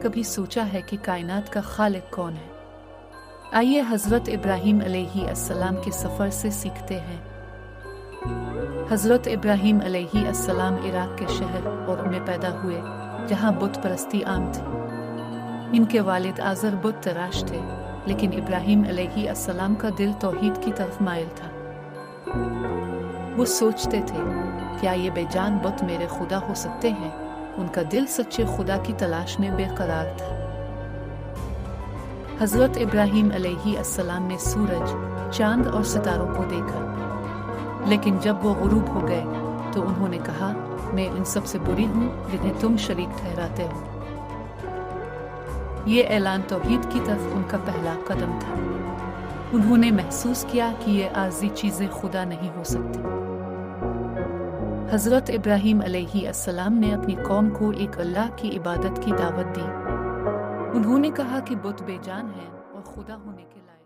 कभी सोचा है कि कायनात का खालिक कौन है? आइए हज़रत इब्राहीम अलैहिस्सलाम के सफ़र से सीखते हैं। हज़रत इब्राहीम अलैहिस्सलाम इराक के शहर और में पैदा हुए जहाँ बुत परस्ती आम थी। इनके वालिद आज़र बुत तराश थे, लेकिन इब्राहीम अलैहिस्सलाम का दिल तौहीद की तरफ माइल था। वो सोचते थे, क्या ये बेजान बुत मेरे खुदा हो सकते हैं? उनका दिल सच्चे खुदा की तलाश में बेकरार था। हज़रत इब्राहीम अलैहिस्सलाम ने सूरज, चांद और सितारों को देखा, लेकिन जब वो गुरूब हो गए तो उन्होंने कहा, मैं इन सब से बुरी हूँ जिन्हें तुम शरीक ठहराते हो। ये ऐलान तौहीद की तरफ उनका पहला कदम था। उन्होंने महसूस किया कि ये आर्ज़ी चीज़ें खुदा नहीं हो सकती। हज़रत इब्राहीम अलैहिस्सलाम ने अपनी कौम को एक अल्लाह की इबादत की दावत दी। उन्होंने कहा कि बुत बेजान हैं और खुदा होने के लायक